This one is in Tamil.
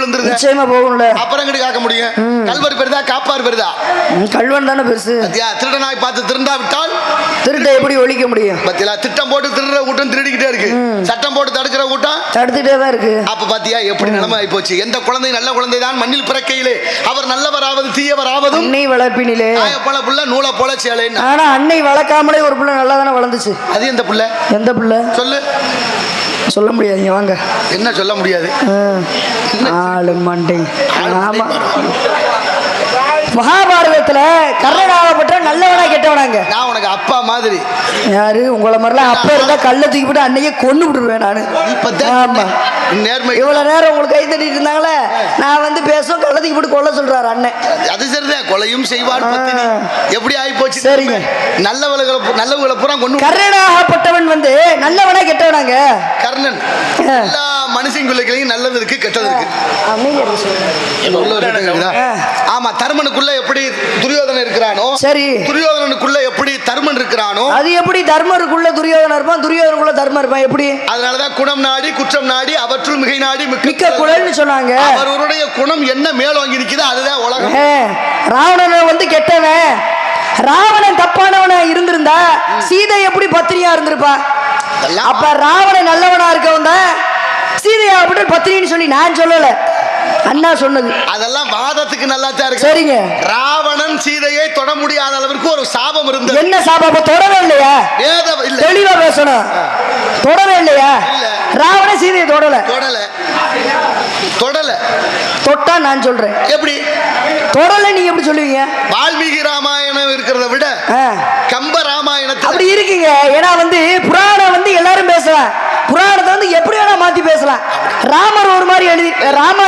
விழுந்துருது. நிச்சயமா போகும்ல. அப்புறம் எங்கிட்டு காக்க முடியும்? கல்வர் பெருதா காப்பார் பெருதா? கல்வன் தானே பெருசு. திருடனாய் பார்த்து திருந்தா விட்டால் திருட்டை எப்படி ஒழிக்க முடியும்? பத்தியா திட்டம் போட்டு திருடுற கூட்டம் திருடிக்கிட்டே இருக்கு, சட்டம் போட்டு தடுக்கிற கூட்டம் தடுத்துட்டே தான் இருக்கு. அப்ப பாத்தியா எப்படி நிலைமை ஆகி போச்சு. எந்த குழந்தை நல்ல குழந்தை தான் மண்ணில் பிறக்கையிலே அவர் நல்லவராவது தீயவராவதும் அன்னை வளர்ப்பினிலே போல புள்ள நூலை போல சேலை. ஆனா அன்னை வளர்க்காமலே ஒரு புள்ள நல்லா தானே வளர்ந்துச்சு. அது எந்த புள்ள? எந்த புள்ள சொல்லு. சொல்ல முடியாது. வாங்க. என்ன சொல்ல முடியாது? ஆளு மண்டை. ஆமா, மகாபாரதத்துல கர்ணனாகப்பட்ட நல்லவனா கெட்டவனாங்க. நான் உனக்கு அப்பா மாதிரி. யாரு? உங்களை மாதிரிலாம் அப்பா இருந்தா கல்ல தூக்கி போட்டு அன்னையே கொண்டு விட்டுருவேன் நானு. ஆமா, நேர்மை. இவ்வளவு நேரம் உங்களுக்கு கை தட்டிட்டு இருந்தாங்களே, நான் வந்து பேசும் கல்ல தூக்கி போட்டு கொல்ல சொல்றாரு அண்ணன். அது சரிதான், கொலையும் செய்வார். எப்படி ஆகி போச்சு? சரிங்க. நல்லவங்களை பூரா கொண்டு. கர்ணனாகப்பட்டவன் வந்து நல்லவனா கெட்டவனாங்க. கர்ணன் எல்லா மனுஷங்களுக்கும் நல்லது இருக்கு, கெட்டது இருக்கு. ஆமா, தர்மனுக்குள்ள எப்படி துரியோதனன் இருக்கிறானோ, சரி, துரியோதனனுக்குள்ள எப்படி தர்மன் இருக்கிறானோ, அது எப்படி தர்மருக்குள்ள துரியோதனன் இருப்பான், துரியோதனுக்குள்ள தர்மன் இருப்பான் எப்படி? அதனாலதான் குணம் நாடி குற்றம் நாடி அவற்றுள் மிகை நாடி மிக்க குணம்னு சொன்னாங்க. அவருடைய குணம் என்ன மேலோங்கி நிக்குதோ அதுதான் உலகம். ராவணன் வந்து கெட்டவன், ராவணன் தப்பானவனா இருந்திருந்தா சீதை எப்படி பத்திரியா இருந்திருப்பா? அப்ப ராவணன் நல்லவனா இருக்கவன் தான் சீதையா அப்படி பத்திரின்னு சொல்லி நான் சொல்லல, அண்ணா சொன்னது. அதெல்லாம் வாதத்துக்கு நல்லா தான் இருக்கு. சரிங்க. ராவணன் சீதையை தொட முடியாத அளவிற்கு ஒரு சாபம் இருந்தது. என்ன சாபம்? தொடவே இல்லையா? தெளிவா பேசணும். தொடவே இல்லையா? ராவணன் சீதையை தொடல. தொட்டா நான் சொல்றேன். எப்படி தொடல? நீங்க எப்படி சொல்லுவீங்க? வால்மீகி ராமாயணம் இருக்கிறத விட கம்ப ராமாயணம் அப்படி இருக்கீங்க. ஏன்னா வந்து புராணம் வந்து எல்லாரும் பேசலாம், புராணத்தை வந்து எப்படி வேணா மாத்தி பேசலாம். ராமர் ஒரு மாதிரி எழுதி ராமாயணம்